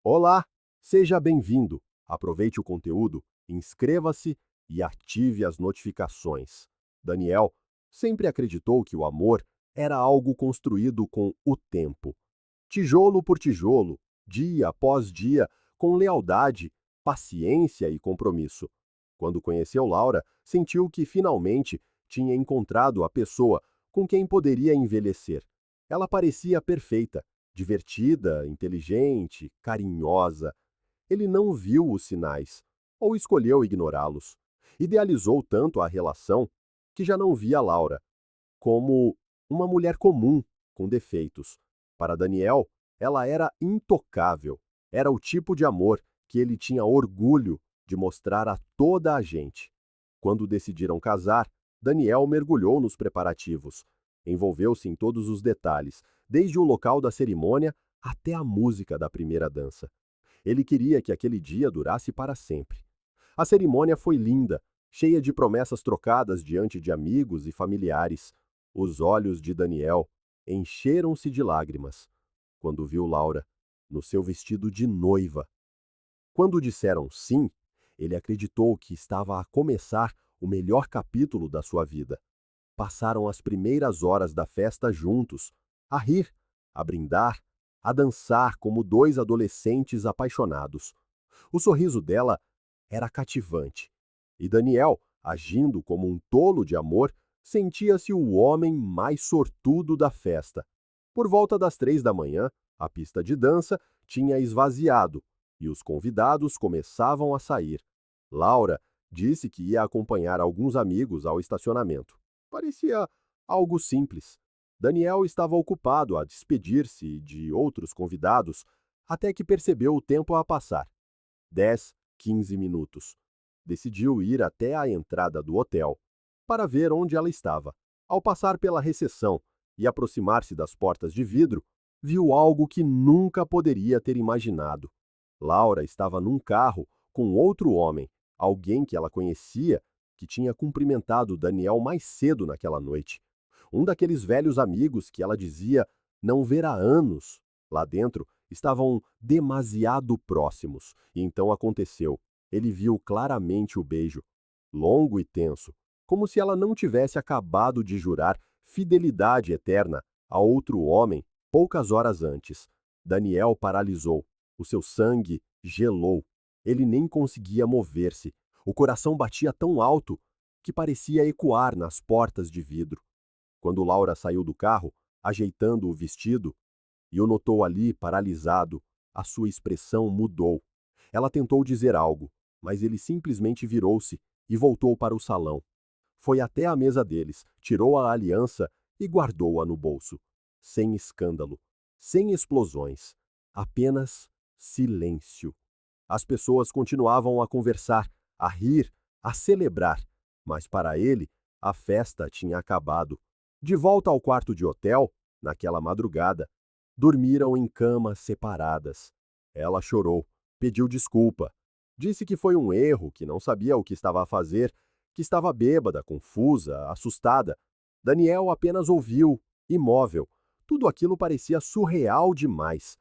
Olá, seja bem-vindo. Aproveite o conteúdo, inscreva-se e ative as notificações. Daniel sempre acreditou que o amor era algo construído com o tempo, tijolo por tijolo, dia após dia, com lealdade, paciência e compromisso. Quando conheceu Laura, sentiu que finalmente tinha encontrado a pessoa com quem poderia envelhecer. Ela parecia perfeita, divertida, inteligente, carinhosa. Ele não viu os sinais, ou escolheu ignorá-los. Idealizou tanto a relação que já não via Laura como uma mulher comum, com defeitos. Para Daniel, ela era intocável. Era o tipo de amor que ele tinha orgulho de mostrar a toda a gente. Quando decidiram casar, Daniel mergulhou nos preparativos. Envolveu-se em todos os detalhes, desde o local da cerimônia até a música da primeira dança. Ele queria que aquele dia durasse para sempre. A cerimônia foi linda, cheia de promessas trocadas diante de amigos e familiares. Os olhos de Daniel encheram-se de lágrimas quando viu Laura no seu vestido de noiva. Quando disseram sim, ele acreditou que estava a começar o melhor capítulo da sua vida. Passaram as primeiras horas da festa juntos, a rir, a brindar, a dançar como dois adolescentes apaixonados. O sorriso dela era cativante, e Daniel, agindo como um tolo de amor, sentia-se o homem mais sortudo da festa. Por volta das 3 da manhã, a pista de dança tinha esvaziado e os convidados começavam a sair. Laura disse que ia acompanhar alguns amigos ao estacionamento. Parecia algo simples. Daniel estava ocupado a despedir-se de outros convidados até que percebeu o tempo a passar. 10, 15 minutos. Decidiu ir até a entrada do hotel para ver onde ela estava. Ao passar pela recepção e aproximar-se das portas de vidro, viu algo que nunca poderia ter imaginado. Laura estava num carro com outro homem, alguém que ela conhecia, que tinha cumprimentado Daniel mais cedo naquela noite. Um daqueles velhos amigos que ela dizia não ver há anos. Lá dentro estavam demasiado próximos, e então aconteceu. Ele viu claramente o beijo, longo e tenso, como se ela não tivesse acabado de jurar fidelidade eterna a outro homem poucas horas antes. Daniel paralisou. O seu sangue gelou. Ele nem conseguia mover-se. O coração batia tão alto que parecia ecoar nas portas de vidro. Quando Laura saiu do carro, ajeitando o vestido, e o notou ali paralisado, a sua expressão mudou. Ela tentou dizer algo, mas ele simplesmente virou-se e voltou para o salão. Foi até a mesa deles, tirou a aliança e guardou-a no bolso. Sem escândalo, sem explosões, apenas silêncio. As pessoas continuavam a conversar, a rir, a celebrar, mas para ele, a festa tinha acabado. De volta ao quarto de hotel, naquela madrugada, dormiram em camas separadas. Ela chorou, pediu desculpa. Disse que foi um erro, que não sabia o que estava a fazer, que estava bêbada, confusa, assustada. Daniel apenas ouviu, imóvel. Tudo aquilo parecia surreal demais.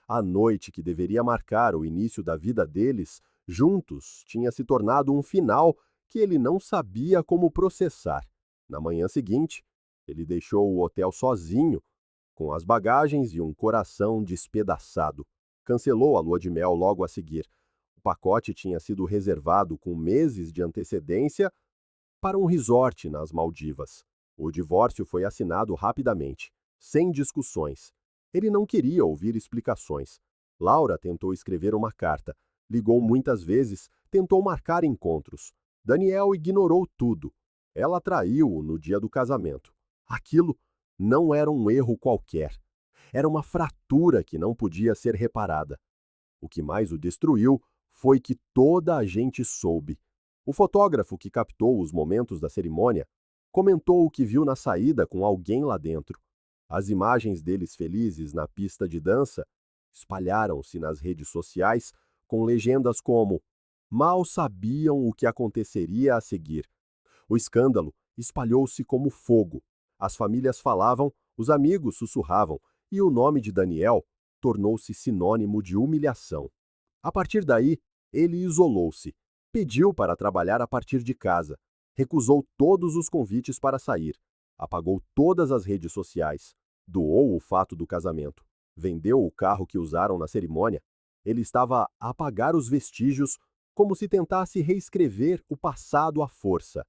A noite que deveria marcar o início da vida deles, juntos, tinha se tornado um final que ele não sabia como processar. Na manhã seguinte, ele deixou o hotel sozinho, com as bagagens e um coração despedaçado. Cancelou a lua de mel logo a seguir. O pacote tinha sido reservado com meses de antecedência para um resort nas Maldivas. O divórcio foi assinado rapidamente, sem discussões. Ele não queria ouvir explicações. Laura tentou escrever uma carta, ligou muitas vezes, tentou marcar encontros. Daniel ignorou tudo. Ela traiu-o no dia do casamento. Aquilo não era um erro qualquer. Era uma fratura que não podia ser reparada. O que mais o destruiu foi que toda a gente soube. O fotógrafo que captou os momentos da cerimônia comentou o que viu na saída com alguém lá dentro. As imagens deles felizes na pista de dança espalharam-se nas redes sociais com legendas como mal sabiam o que aconteceria a seguir. O escândalo espalhou-se como fogo. As famílias falavam, os amigos sussurravam, e o nome de Daniel tornou-se sinônimo de humilhação. A partir daí, ele isolou-se, pediu para trabalhar a partir de casa, recusou todos os convites para sair, apagou todas as redes sociais, doou o fato do casamento, vendeu o carro que usaram na cerimônia. Ele estava a apagar os vestígios como se tentasse reescrever o passado à força.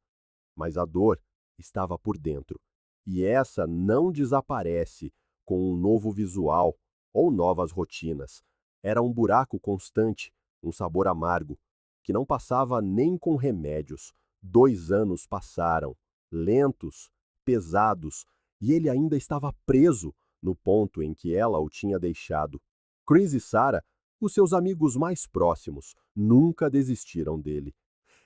Mas a dor estava por dentro, e essa não desaparece com um novo visual ou novas rotinas. Era um buraco constante, um sabor amargo, que não passava nem com remédios. 2 anos passaram, lentos, pesados, e ele ainda estava preso no ponto em que ela o tinha deixado. Chris e Sarah, os seus amigos mais próximos, nunca desistiram dele.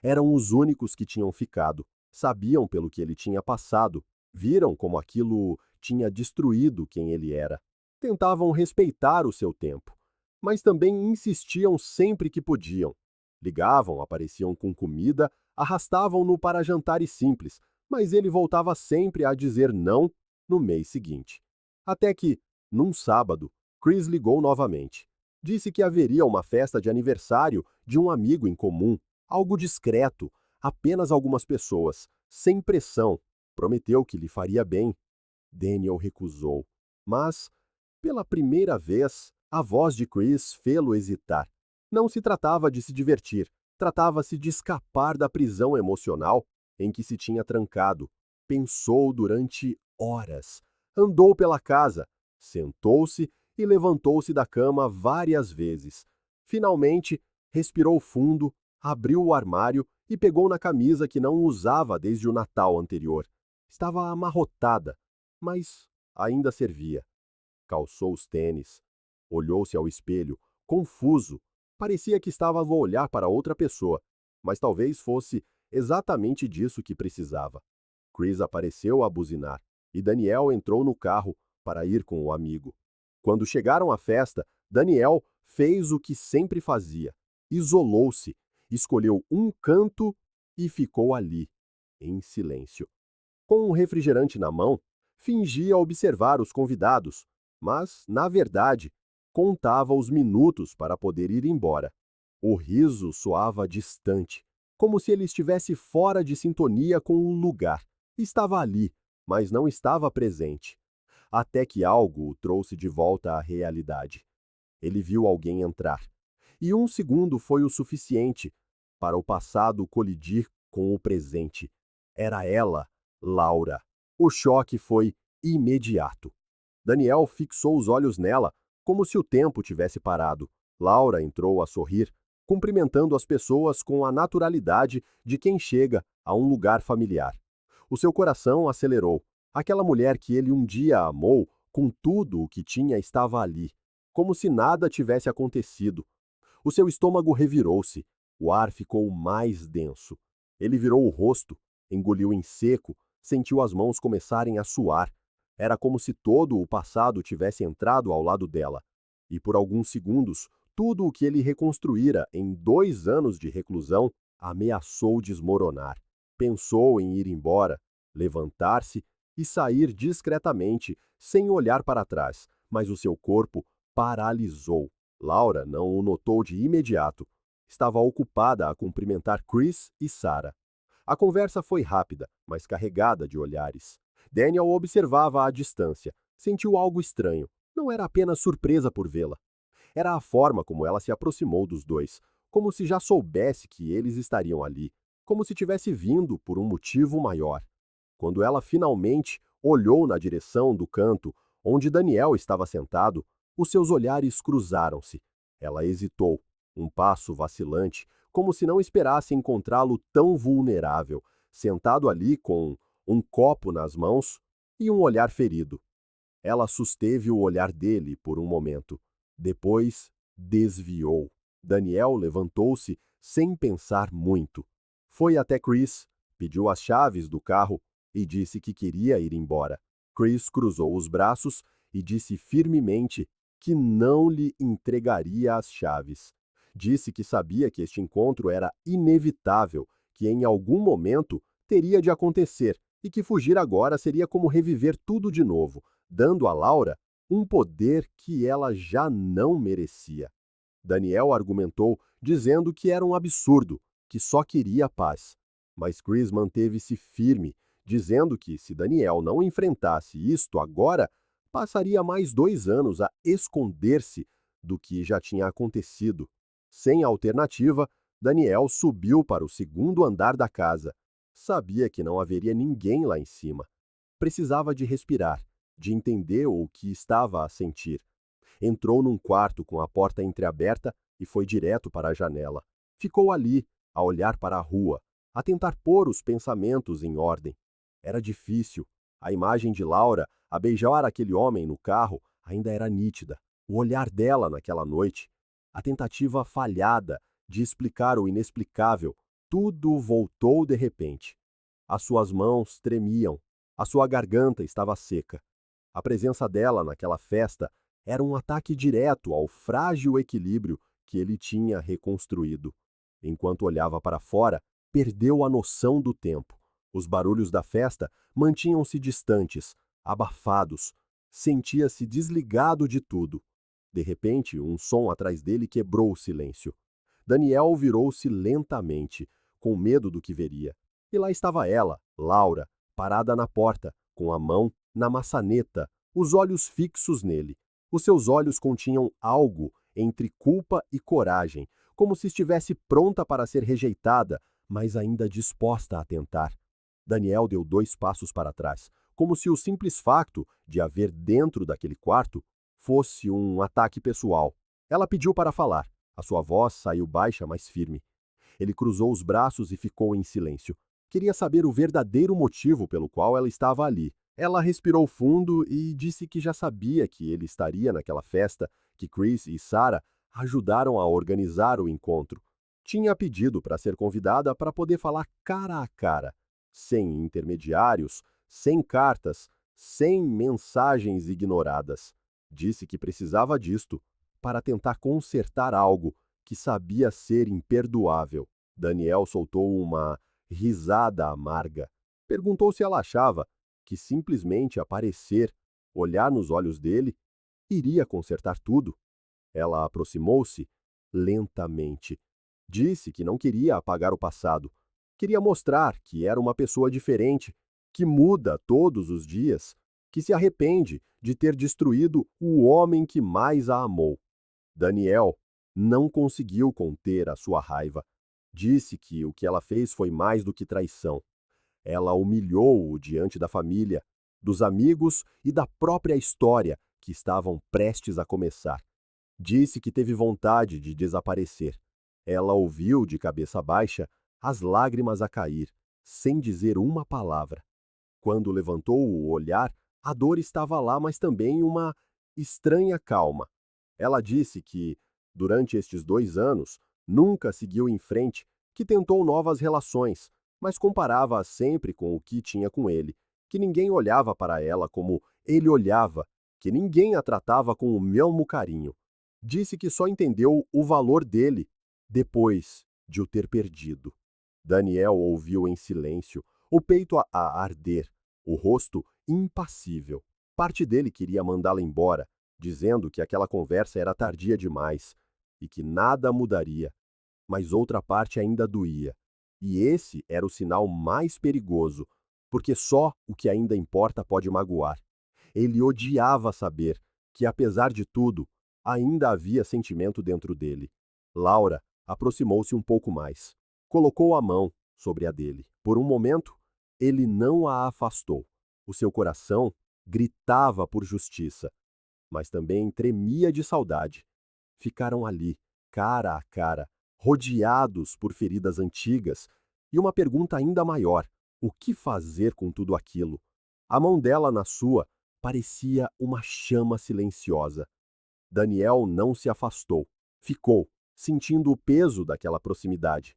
Eram os únicos que tinham ficado, sabiam pelo que ele tinha passado, viram como aquilo tinha destruído quem ele era. Tentavam respeitar o seu tempo, mas também insistiam sempre que podiam. Ligavam, apareciam com comida, arrastavam-no para jantares simples, mas ele voltava sempre a dizer não no mês seguinte. Até que, num sábado, Chris ligou novamente. Disse que haveria uma festa de aniversário de um amigo em comum, algo discreto, apenas algumas pessoas, sem pressão. Prometeu que lhe faria bem. Daniel recusou, mas, pela primeira vez, a voz de Chris fê-lo hesitar. Não se tratava de se divertir, tratava-se de escapar da prisão emocional em que se tinha trancado. Pensou durante horas, andou pela casa, sentou-se e levantou-se da cama várias vezes. Finalmente, respirou fundo, abriu o armário e pegou na camisa que não usava desde o Natal anterior. Estava amarrotada, mas ainda servia. Calçou os tênis, olhou-se ao espelho, confuso. Parecia que estava a olhar para outra pessoa, mas talvez fosse exatamente disso que precisava. Chris apareceu a buzinar e Daniel entrou no carro para ir com o amigo. Quando chegaram à festa, Daniel fez o que sempre fazia. Isolou-se, escolheu um canto e ficou ali, em silêncio. Com um refrigerante na mão, fingia observar os convidados, mas, na verdade, contava os minutos para poder ir embora. O riso soava distante, como se ele estivesse fora de sintonia com o lugar. Estava ali, mas não estava presente. Até que algo o trouxe de volta à realidade. Ele viu alguém entrar. E um segundo foi o suficiente para o passado colidir com o presente. Era ela, Laura. O choque foi imediato. Daniel fixou os olhos nela, como se o tempo tivesse parado. Laura entrou a sorrir, cumprimentando as pessoas com a naturalidade de quem chega a um lugar familiar. O seu coração acelerou. Aquela mulher que ele um dia amou, com tudo o que tinha, estava ali, como se nada tivesse acontecido. O seu estômago revirou-se, o ar ficou mais denso. Ele virou o rosto, engoliu em seco, sentiu as mãos começarem a suar. Era como se todo o passado tivesse entrado ao lado dela. E por alguns segundos, tudo o que ele reconstruíra em 2 anos de reclusão ameaçou desmoronar. Pensou em ir embora, levantar-se e sair discretamente, sem olhar para trás, mas o seu corpo paralisou. Laura não o notou de imediato. Estava ocupada a cumprimentar Chris e Sarah. A conversa foi rápida, mas carregada de olhares. Daniel observava à distância. Sentiu algo estranho. Não era apenas surpresa por vê-la. Era a forma como ela se aproximou dos dois, como se já soubesse que eles estariam ali, como se tivesse vindo por um motivo maior. Quando ela finalmente olhou na direção do canto onde Daniel estava sentado, os seus olhares cruzaram-se. Ela hesitou, um passo vacilante, como se não esperasse encontrá-lo tão vulnerável, sentado ali com um copo nas mãos e um olhar ferido. Ela susteve o olhar dele por um momento. Depois, desviou. Daniel levantou-se sem pensar muito. Foi até Chris, pediu as chaves do carro e disse que queria ir embora. Chris cruzou os braços e disse firmemente que não lhe entregaria as chaves. Disse que sabia que este encontro era inevitável, que em algum momento teria de acontecer e que fugir agora seria como reviver tudo de novo, dando a Laura um poder que ela já não merecia. Daniel argumentou, dizendo que era um absurdo, que só queria paz. Mas Chris manteve-se firme, dizendo que, se Daniel não enfrentasse isto agora, passaria mais 2 anos a esconder-se do que já tinha acontecido. Sem alternativa, Daniel subiu para o segundo andar da casa. Sabia que não haveria ninguém lá em cima. Precisava de respirar, de entender o que estava a sentir. Entrou num quarto com a porta entreaberta e foi direto para a janela. Ficou ali, a olhar para a rua, a tentar pôr os pensamentos em ordem. Era difícil. A imagem de Laura a beijar aquele homem no carro ainda era nítida. O olhar dela naquela noite, a tentativa falhada de explicar o inexplicável, tudo voltou de repente. As suas mãos tremiam, a sua garganta estava seca. A presença dela naquela festa era um ataque direto ao frágil equilíbrio que ele tinha reconstruído. Enquanto olhava para fora, perdeu a noção do tempo. Os barulhos da festa mantinham-se distantes, abafados. Sentia-se desligado de tudo. De repente, um som atrás dele quebrou o silêncio. Daniel virou-se lentamente, com medo do que veria. E lá estava ela, Laura, parada na porta, com a mão na maçaneta, os olhos fixos nele. Os seus olhos continham algo entre culpa e coragem, como se estivesse pronta para ser rejeitada, mas ainda disposta a tentar. Daniel deu 2 passos para trás, como se o simples facto de haver dentro daquele quarto fosse um ataque pessoal. Ela pediu para falar. A sua voz saiu baixa, mas firme. Ele cruzou os braços e ficou em silêncio. Queria saber o verdadeiro motivo pelo qual ela estava ali. Ela respirou fundo e disse que já sabia que ele estaria naquela festa, que Chris e Sarah ajudaram a organizar o encontro. Tinha pedido para ser convidada para poder falar cara a cara, sem intermediários, sem cartas, sem mensagens ignoradas. Disse que precisava disto para tentar consertar algo que sabia ser imperdoável. Daniel soltou uma risada amarga. Perguntou se ela achava que simplesmente aparecer, olhar nos olhos dele, iria consertar tudo. Ela aproximou-se lentamente. Disse que não queria apagar o passado. Queria mostrar que era uma pessoa diferente, que muda todos os dias, que se arrepende de ter destruído o homem que mais a amou. Daniel não conseguiu conter a sua raiva. Disse que o que ela fez foi mais do que traição. Ela humilhou-o diante da família, dos amigos e da própria história que estavam prestes a começar. Disse que teve vontade de desaparecer. Ela ouviu de cabeça baixa as lágrimas a cair, sem dizer uma palavra. Quando levantou o olhar, a dor estava lá, mas também uma estranha calma. Ela disse que, durante estes 2 anos, nunca seguiu em frente, que tentou novas relações, mas comparava-as sempre com o que tinha com ele, que ninguém olhava para ela como ele olhava, que ninguém a tratava com o mesmo carinho. Disse que só entendeu o valor dele depois de o ter perdido. Daniel ouviu em silêncio, o peito a arder, o rosto impassível. Parte dele queria mandá-la embora, dizendo que aquela conversa era tardia demais e que nada mudaria. Mas outra parte ainda doía. E esse era o sinal mais perigoso, porque só o que ainda importa pode magoar. Ele odiava saber que, apesar de tudo, ainda havia sentimento dentro dele. Laura aproximou-se um pouco mais. Colocou a mão sobre a dele. Por um momento, ele não a afastou. O seu coração gritava por justiça, mas também tremia de saudade. Ficaram ali, cara a cara, rodeados por feridas antigas, e uma pergunta ainda maior: o que fazer com tudo aquilo? A mão dela na sua parecia uma chama silenciosa. Daniel não se afastou. Ficou, sentindo o peso daquela proximidade.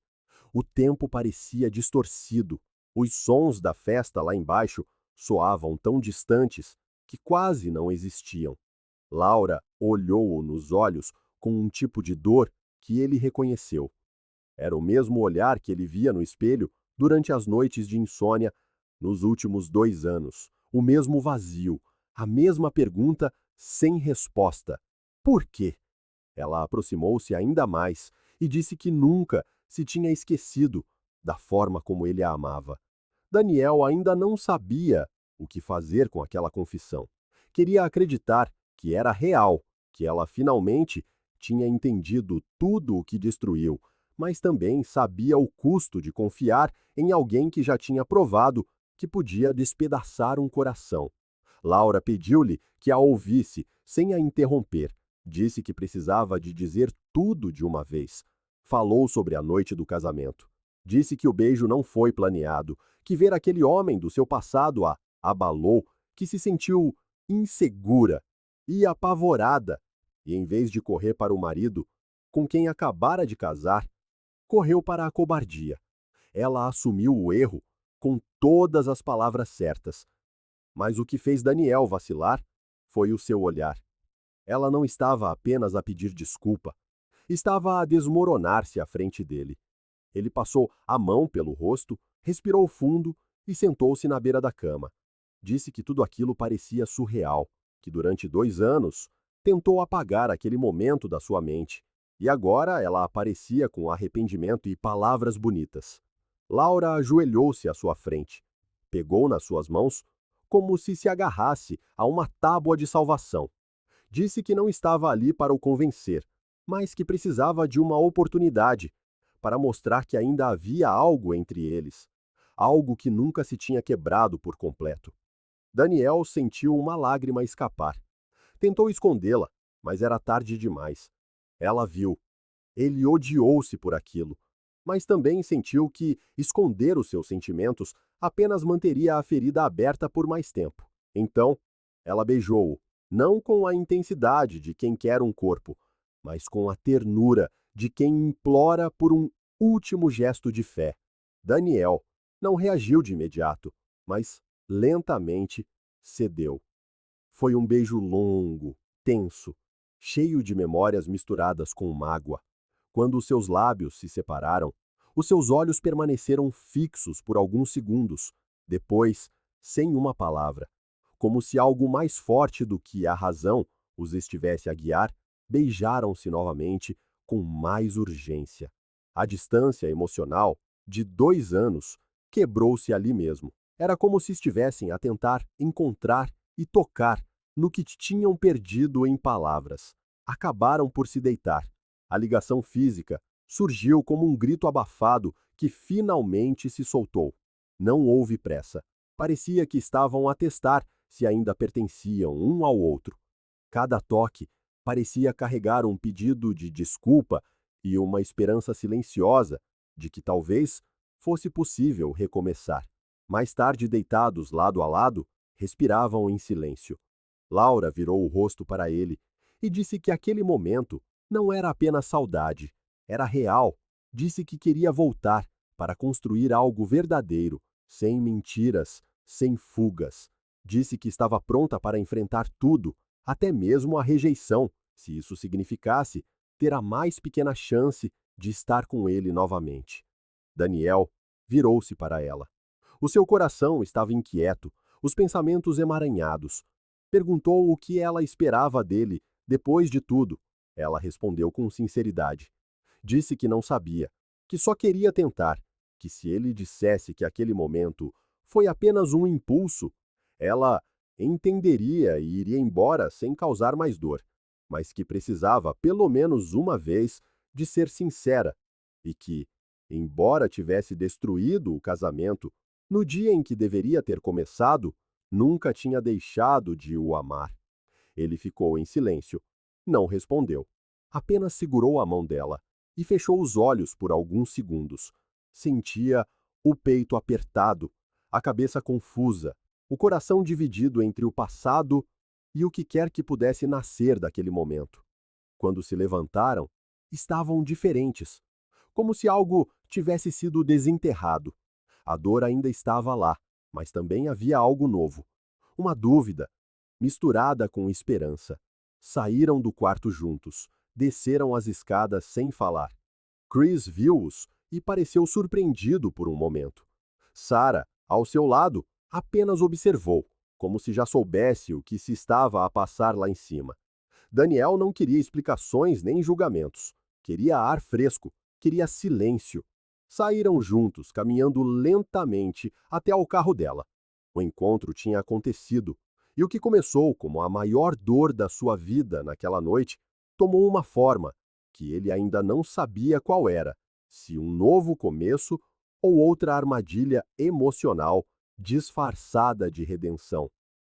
O tempo parecia distorcido. Os sons da festa lá embaixo soavam tão distantes que quase não existiam. Laura olhou-o nos olhos com um tipo de dor que ele reconheceu. Era o mesmo olhar que ele via no espelho durante as noites de insônia nos últimos 2 anos. O mesmo vazio, a mesma pergunta sem resposta. Por quê? Ela aproximou-se ainda mais e disse que nunca se tinha esquecido da forma como ele a amava. Daniel ainda não sabia o que fazer com aquela confissão. Queria acreditar que era real, que ela finalmente tinha entendido tudo o que destruiu, mas também sabia o custo de confiar em alguém que já tinha provado que podia despedaçar um coração. Laura pediu-lhe que a ouvisse, sem a interromper. Disse que precisava de dizer tudo de uma vez. Falou sobre a noite do casamento. Disse que o beijo não foi planeado, que ver aquele homem do seu passado a abalou, que se sentiu insegura e apavorada, e em vez de correr para o marido, com quem acabara de casar, correu para a cobardia. Ela assumiu o erro com todas as palavras certas, mas o que fez Daniel vacilar foi o seu olhar. Ela não estava apenas a pedir desculpa, estava a desmoronar-se à frente dele. Ele passou a mão pelo rosto, respirou fundo e sentou-se na beira da cama. Disse que tudo aquilo parecia surreal, que durante 2 anos tentou apagar aquele momento da sua mente, e agora ela aparecia com arrependimento e palavras bonitas. Laura ajoelhou-se à sua frente, pegou nas suas mãos como se agarrasse a uma tábua de salvação. Disse que não estava ali para o convencer, mas que precisava de uma oportunidade para mostrar que ainda havia algo entre eles, algo que nunca se tinha quebrado por completo. Daniel sentiu uma lágrima escapar. Tentou escondê-la, mas era tarde demais. Ela viu. Ele odiou-se por aquilo, mas também sentiu que esconder os seus sentimentos apenas manteria a ferida aberta por mais tempo. Então, ela beijou-o, não com a intensidade de quem quer um corpo, mas com a ternura de quem implora por um último gesto de fé. Daniel não reagiu de imediato, mas lentamente cedeu. Foi um beijo longo, tenso, cheio de memórias misturadas com mágoa. Quando os seus lábios se separaram, os seus olhos permaneceram fixos por alguns segundos, depois, sem uma palavra, como se algo mais forte do que a razão os estivesse a guiar, beijaram-se novamente com mais urgência. A distância emocional, de 2 anos, quebrou-se ali mesmo. Era como se estivessem a tentar encontrar e tocar no que tinham perdido em palavras. Acabaram por se deitar. A ligação física surgiu como um grito abafado que finalmente se soltou. Não houve pressa. Parecia que estavam a testar se ainda pertenciam um ao outro. Cada toque parecia carregar um pedido de desculpa e uma esperança silenciosa de que talvez fosse possível recomeçar. Mais tarde, deitados lado a lado, respiravam em silêncio. Laura virou o rosto para ele e disse que aquele momento não era apenas saudade, era real. Disse que queria voltar para construir algo verdadeiro, sem mentiras, sem fugas. Disse que estava pronta para enfrentar tudo, até mesmo a rejeição, se isso significasse ter a mais pequena chance de estar com ele novamente. Daniel virou-se para ela. O seu coração estava inquieto, os pensamentos emaranhados. Perguntou o que ela esperava dele depois de tudo. Ela respondeu com sinceridade. Disse que não sabia, que só queria tentar, que se ele dissesse que aquele momento foi apenas um impulso, ela entenderia e iria embora sem causar mais dor, mas que precisava, pelo menos uma vez, de ser sincera e que, embora tivesse destruído o casamento, no dia em que deveria ter começado, nunca tinha deixado de o amar. Ele ficou em silêncio. Não respondeu. Apenas segurou a mão dela e fechou os olhos por alguns segundos. Sentia o peito apertado, a cabeça confusa, o coração dividido entre o passado e o que quer que pudesse nascer daquele momento. Quando se levantaram, estavam diferentes, como se algo tivesse sido desenterrado. A dor ainda estava lá, mas também havia algo novo. Uma dúvida, misturada com esperança. Saíram do quarto juntos, desceram as escadas sem falar. Chris viu-os e pareceu surpreendido por um momento. Sarah, ao seu lado, apenas observou, como se já soubesse o que se estava a passar lá em cima. Daniel não queria explicações nem julgamentos. Queria ar fresco, queria silêncio. Saíram juntos, caminhando lentamente até ao carro dela. O encontro tinha acontecido, e o que começou como a maior dor da sua vida naquela noite tomou uma forma que ele ainda não sabia qual era, se um novo começo ou outra armadilha emocional disfarçada de redenção.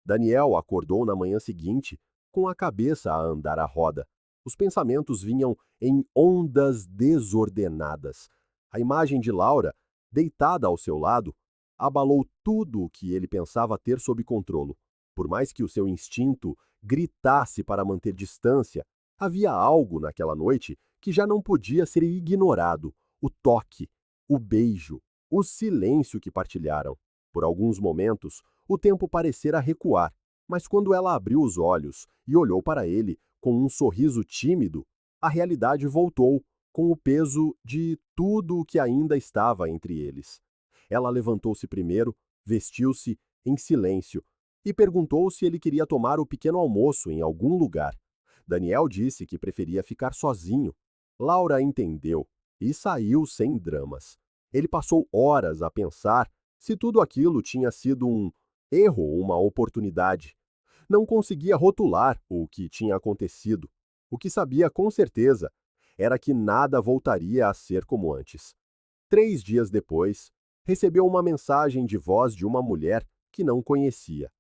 Daniel acordou na manhã seguinte com a cabeça a andar à roda. Os pensamentos vinham em ondas desordenadas. A imagem de Laura, deitada ao seu lado, abalou tudo o que ele pensava ter sob controle. Por mais que o seu instinto gritasse para manter distância, havia algo naquela noite que já não podia ser ignorado: o toque, o beijo, o silêncio que partilharam. Por alguns momentos, o tempo parecera recuar, mas quando ela abriu os olhos e olhou para ele com um sorriso tímido, a realidade voltou, com o peso de tudo o que ainda estava entre eles. Ela levantou-se primeiro, vestiu-se em silêncio e perguntou se ele queria tomar o pequeno almoço em algum lugar. Daniel disse que preferia ficar sozinho. Laura entendeu e saiu sem dramas. Ele passou horas a pensar se tudo aquilo tinha sido um erro ou uma oportunidade. Não conseguia rotular o que tinha acontecido. O que sabia com certeza era que nada voltaria a ser como antes. 3 dias depois, recebeu uma mensagem de voz de uma mulher que não conhecia.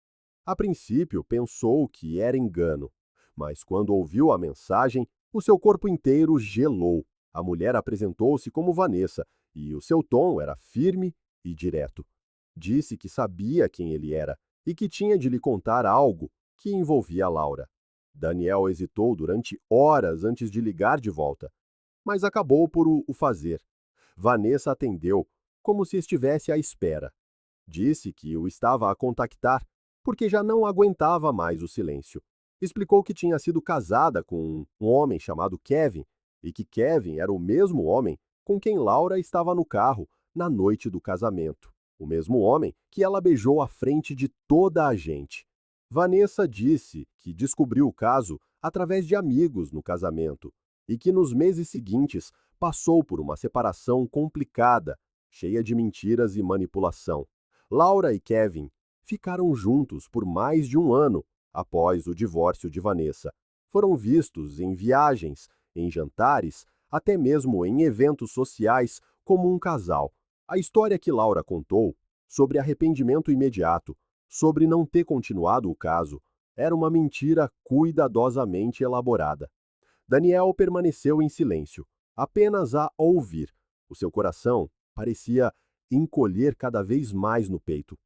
A princípio, pensou que era engano, mas quando ouviu a mensagem, o seu corpo inteiro gelou. A mulher apresentou-se como Vanessa e o seu tom era firme e direto. Disse que sabia quem ele era e que tinha de lhe contar algo que envolvia Laura. Daniel hesitou durante horas antes de ligar de volta, mas acabou por o fazer. Vanessa atendeu, como se estivesse à espera. Disse que o estava a contactar porque já não aguentava mais o silêncio. Explicou que tinha sido casada com um homem chamado Kevin e que Kevin era o mesmo homem com quem Laura estava no carro na noite do casamento. O mesmo homem que ela beijou à frente de toda a gente. Vanessa disse que descobriu o caso através de amigos no casamento e que nos meses seguintes passou por uma separação complicada, cheia de mentiras e manipulação. Laura e Kevin ficaram juntos por mais de um ano após o divórcio de Vanessa. Foram vistos em viagens, em jantares, até mesmo em eventos sociais como um casal. A história que Laura contou, sobre arrependimento imediato, sobre não ter continuado o caso, era uma mentira cuidadosamente elaborada. Daniel permaneceu em silêncio, apenas a ouvir. O seu coração parecia encolher cada vez mais no peito.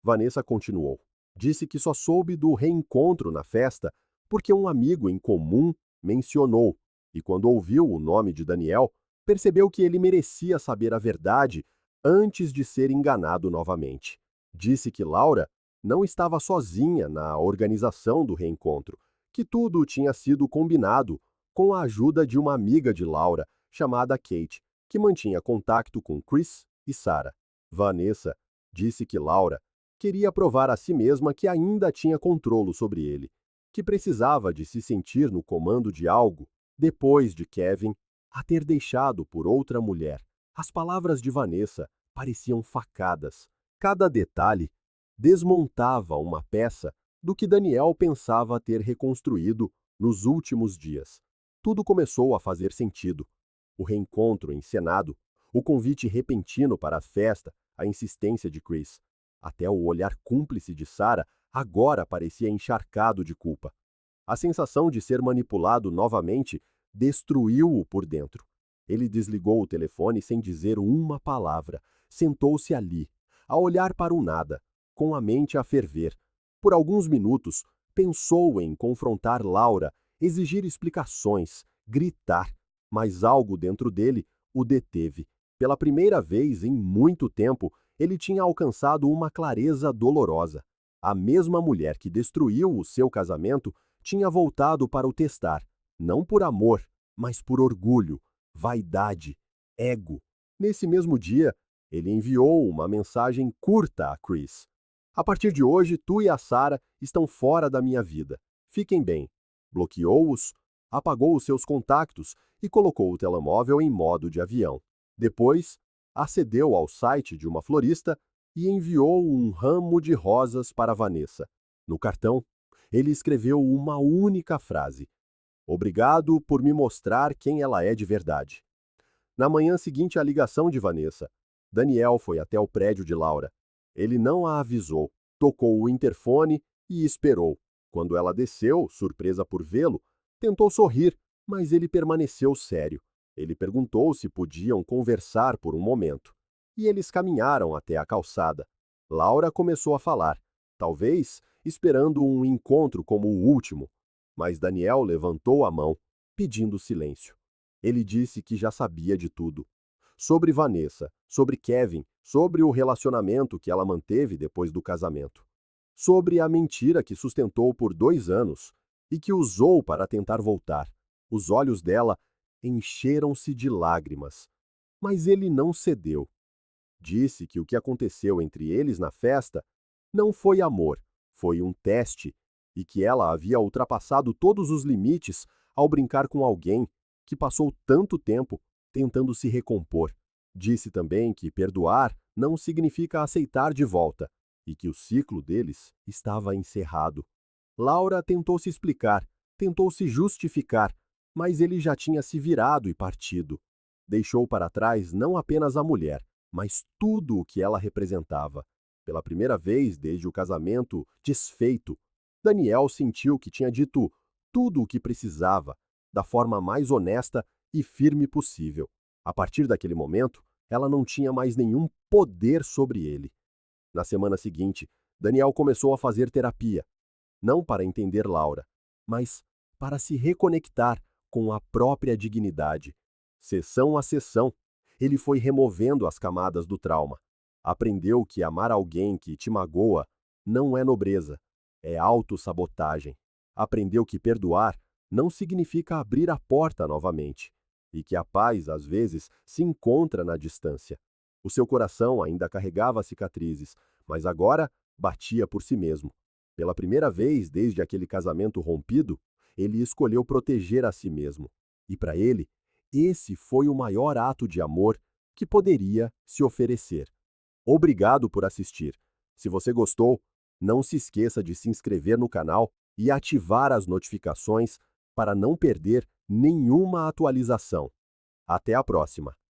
Vanessa continuou. Disse que só soube do reencontro na festa porque um amigo em comum mencionou, e quando ouviu o nome de Daniel, percebeu que ele merecia saber a verdade antes de ser enganado novamente. Disse que Laura não estava sozinha na organização do reencontro, que tudo tinha sido combinado com a ajuda de uma amiga de Laura, chamada Kate, que mantinha contato com Chris e Sarah. Vanessa disse que Laura queria provar a si mesma que ainda tinha controle sobre ele, que precisava de se sentir no comando de algo depois de Kevin a ter deixado por outra mulher. As palavras de Vanessa pareciam facadas. Cada detalhe desmontava uma peça do que Daniel pensava ter reconstruído nos últimos dias. Tudo começou a fazer sentido. O reencontro encenado, o convite repentino para a festa, a insistência de Chris. Até o olhar cúmplice de Sarah agora parecia encharcado de culpa. A sensação de ser manipulado novamente destruiu-o por dentro. Ele desligou o telefone sem dizer uma palavra. Sentou-se ali, a olhar para o nada, com a mente a ferver. Por alguns minutos, pensou em confrontar Laura, exigir explicações, gritar, mas algo dentro dele o deteve. Pela primeira vez em muito tempo, ele tinha alcançado uma clareza dolorosa. A mesma mulher que destruiu o seu casamento tinha voltado para o testar, não por amor, mas por orgulho, vaidade, ego. Nesse mesmo dia, ele enviou uma mensagem curta a Chris. A partir de hoje, tu e a Sara estão fora da minha vida. Fiquem bem. Bloqueou-os, apagou os seus contactos e colocou o telemóvel em modo de avião. Depois, acedeu ao site de uma florista e enviou um ramo de rosas para Vanessa. No cartão, ele escreveu uma única frase: "Obrigado por me mostrar quem ela é de verdade." Na manhã seguinte à ligação de Vanessa, Daniel foi até o prédio de Laura. Ele não a avisou, tocou o interfone e esperou. Quando ela desceu, surpresa por vê-lo, tentou sorrir, mas ele permaneceu sério. Ele perguntou se podiam conversar por um momento. E eles caminharam até a calçada. Laura começou a falar, talvez esperando um encontro como o último, mas Daniel levantou a mão, pedindo silêncio. Ele disse que já sabia de tudo. Sobre Vanessa, sobre Kevin, sobre o relacionamento que ela manteve depois do casamento. Sobre a mentira que sustentou por 2 anos e que usou para tentar voltar. Os olhos dela encheram-se de lágrimas. Mas ele não cedeu. Disse que o que aconteceu entre eles na festa não foi amor, foi um teste, e que ela havia ultrapassado todos os limites ao brincar com alguém que passou tanto tempo tentando se recompor. Disse também que perdoar não significa aceitar de volta e que o ciclo deles estava encerrado. Laura tentou se explicar, tentou se justificar, mas ele já tinha se virado e partido. Deixou para trás não apenas a mulher, mas tudo o que ela representava. Pela primeira vez desde o casamento desfeito, Daniel sentiu que tinha dito tudo o que precisava, da forma mais honesta e firme possível. A partir daquele momento, ela não tinha mais nenhum poder sobre ele. Na semana seguinte, Daniel começou a fazer terapia, não para entender Laura, mas para se reconectar com a própria dignidade. Sessão a sessão, ele foi removendo as camadas do trauma. Aprendeu que amar alguém que te magoa não é nobreza, é autossabotagem. Aprendeu que perdoar não significa abrir a porta novamente, e que a paz, às vezes, se encontra na distância. O seu coração ainda carregava cicatrizes, mas agora batia por si mesmo. Pela primeira vez desde aquele casamento rompido, ele escolheu proteger a si mesmo. E para ele, esse foi o maior ato de amor que poderia se oferecer. Obrigado por assistir. Se você gostou, não se esqueça de se inscrever no canal e ativar as notificações para não perder nenhuma atualização. Até a próxima!